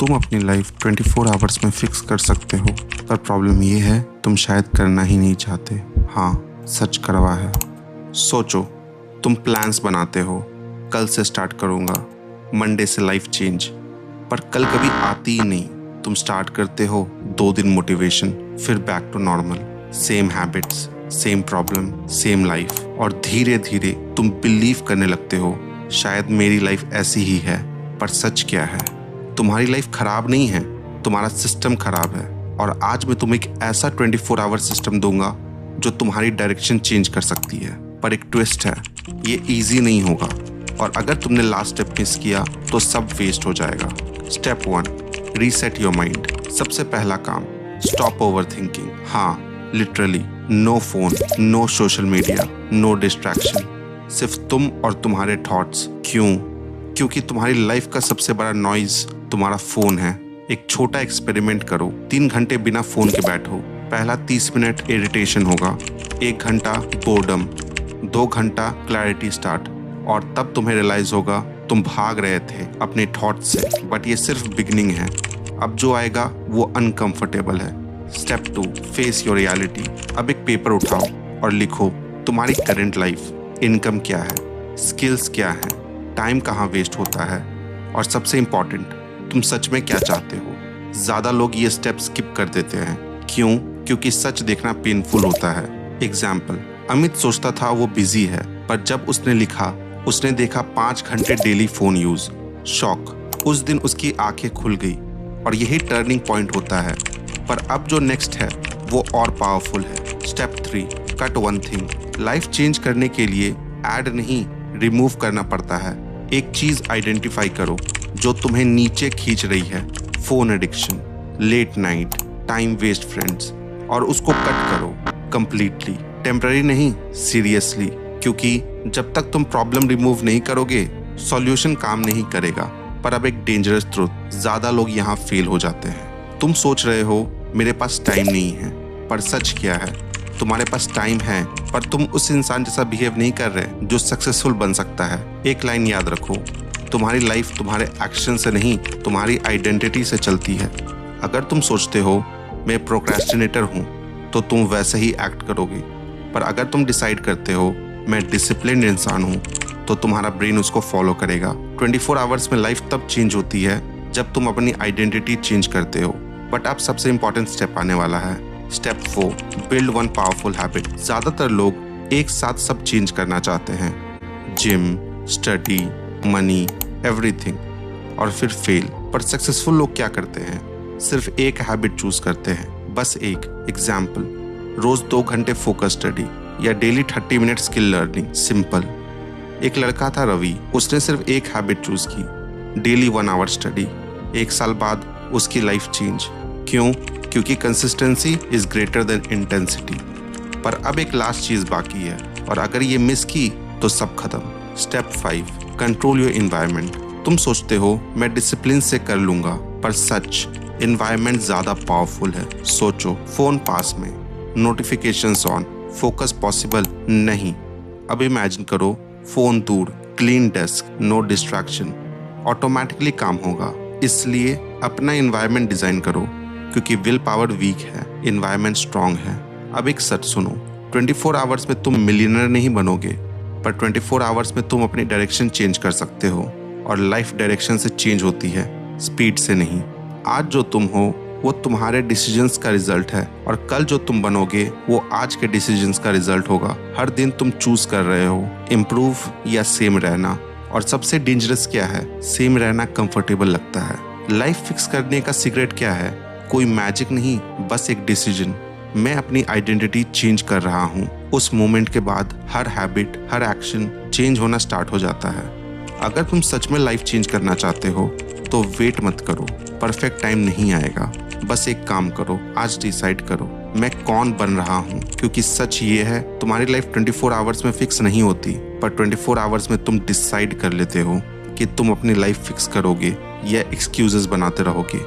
तुम अपनी life 24 hours में फिक्स कर सकते हो, पर प्रॉब्लम ये है तुम शायद करना ही नहीं चाहते। हाँ, सच करवा है। सोचो, तुम प्लान्स बनाते हो, कल से स्टार्ट करूँगा, मंडे से लाइफ चेंज, पर कल कभी आती ही नहीं। तुम स्टार्ट करते हो, 2 दिन मोटिवेशन, फिर back to normal, same habits, same problem, same life, और धीरे धीरे तुम बिलीव करने लगते हो शायद मेरी लाइफ ऐसी ही है। पर सच क्या है? तुम्हारी लाइफ खराब नहीं है, तुम्हारा सिस्टम खराब है। और आज मैं तुम्हें एक ऐसा 24 आवर सिस्टम दूंगा जो तुम्हारी डायरेक्शन चेंज कर सकती है। पर एक ट्विस्ट है, ये इजी नहीं होगा, और अगर तुमने लास्ट स्टेप मिस किया तो सब वेस्ट हो जाएगा। Step 1, reset your mind. सबसे पहला काम, स्टॉप ओवर थिंकिंग। हाँ, literally, no phone, no social media, no distraction, सिर्फ तुम और तुम्हारे थॉट्स। क्यों? क्योंकि तुम्हारी लाइफ का सबसे बड़ा नॉइज तुम्हारा फोन है। एक छोटा एक्सपेरिमेंट करो, 3 घंटे बिना फोन के बैठो। पहला 30 मिनट इरिटेशन होगा, 1 घंटा बोर्डम, 2 घंटा क्लैरिटी स्टार्ट, और तब तुम्हें रियलाइज होगा तुम भाग रहे थे अपने थॉट से। बट ये सिर्फ बिगिनिंग है, अब जो आएगा वो अनकंफर्टेबल है। Step 2, face your reality. अब एक पेपर उठाओ और लिखो तुम्हारी करंट लाइफ, इनकम क्या है, स्किल्स क्या है, टाइम कहाँ वेस्ट होता है, और सबसे इम्पॉर्टेंट, तुम सच में क्या चाहते हो। ज़्यादा लोग ये स्टेप स्किप कर देते हैं। क्यों? क्योंकि सच देखना पेनफुल होता है। एग्जाम्पल, अमित सोचता था वो बिजी है, पर जब उसने लिखा, उसने देखा 5 घंटे डेली फोन यूज। शॉक, उस दिन उसकी आंखें खुल गई, और यही टर्निंग पॉइंट होता है। पर अब जो नेक्स्ट है वो और पावरफुल है। Step 3, cut one thing. Life change करने के लिए ऐड नहीं, रिमूव करना पड़ता है। एक चीज आइडेंटिफाई करो जो तुम्हें नीचे खींच रही है, phone addiction, late night, time waste friends, और उसको कट करो कंप्लीटली। टेम्पररी नहीं, सीरियसली, क्योंकि जब तक तुम प्रॉब्लम रिमूव नहीं करोगे सॉल्यूशन काम नहीं करेगा। पर अब एक डेंजरस ट्रूथ, ज्यादा लोग यहाँ फेल हो जाते हैं। तुम सोच रहे हो मेरे पास टाइम नहीं है, पर सच क्या है? तुम्हारे पास टाइम है, पर तुम उस इंसान जैसा बिहेव नहीं कर रहे जो सक्सेसफुल बन सकता है। एक लाइन याद रखो, तुम्हारी लाइफ तुम्हारे एक्शन से नहीं, तुम्हारी आइडेंटिटी से चलती है। अगर तुम सोचते हो मैं प्रोक्रेस्टिनेटर हूँ, तो तुम वैसे ही एक्ट करोगे। पर अगर तुम डिसाइड करते हो मैं डिसिप्लिन्ड इंसान हूँ, तो तुम्हारा ब्रेन उसको फॉलो करेगा। 24 आवर्स में लाइफ तब चेंज होती है जब तुम अपनी आइडेंटिटी चेंज करते हो। बट अब सबसे इंपॉर्टेंट स्टेप आने वाला है। Step 4, build one powerful habit. ज्यादातर लोग एक साथ सब चेंज करना चाहते हैं, जिम, स्टडी, मनी, एवरीथिंग, और फिर फेल। पर सक्सेसफुल लोग क्या करते हैं? सिर्फ एक हैबिट चूज करते हैं, बस एक। एग्जाम्पल, रोज 2 घंटे फोकस स्टडी, या daily 30 minute skill learning. Simple. एक लड़का था रवि, उसने सिर्फ एक हैबिट चूज की, डेली 1 आवर स्टडी। 1 साल बाद उसकी लाइफ चेंज। क्यों? क्योंकि consistency is greater than intensity. पर अब एक लास्ट चीज बाकी है, और अगर ये मिस की तो सब खत्म। Step 5, control your environment. तुम सोचते हो मैं डिसिप्लिन से कर लूंगा, पर सच, एनवायरनमेंट ज्यादा पावरफुल है। सोचो, फोन पास में, नोटिफिकेशंस ऑन, फोकस पॉसिबल नहीं। अब इमेजिन करो, फोन दूर, clean desk, no distraction, automatically काम होगा। इसलिए अपना एनवायरनमेंट डिजाइन करो, क्योंकि विल पावर वीक है, एनवायरनमेंट स्ट्रांग है। अब एक सच सुनो, 24 आवर्स में तुम मिलियनर नहीं बनोगे, पर 24 आवर्स में तुम अपनी डायरेक्शन चेंज कर सकते हो। और लाइफ डायरेक्शन से चेंज होती है, स्पीड से नहीं। आज जो तुम हो वो तुम्हारे डिसीजंस का रिजल्ट है, और कल जो तुम बनोगे वो आज के डिसीजंस का रिजल्ट होगा। हर दिन तुम चूज कर रहे हो इम्प्रूव या सेम रहना। और सबसे डेंजरस क्या है? सेम रहना कंफर्टेबल लगता है। लाइफ फिक्स करने का सीक्रेट क्या है? कोई मैजिक नहीं, बस एक डिसीजन। मैं अपनी आइडेंटिटी चेंज कर रहा हूँ। उस मोमेंट के बाद हर हैबिट, हर एक्शन चेंज होना स्टार्ट हो जाता है। अगर तुम सच में लाइफ चेंज करना चाहते हो तो वेट मत करो, परफेक्ट टाइम नहीं आएगा। बस एक काम करो, आज डिसाइड करो मैं कौन बन रहा हूँ। क्योंकि सच ये है, तुम्हारी लाइफ 24 आवर्स में फिक्स नहीं होती, पर 24 आवर्स में तुम डिसाइड कर लेते हो कि तुम अपनी लाइफ फिक्स करोगे या एक्सक्यूजेस बनाते रहोगे।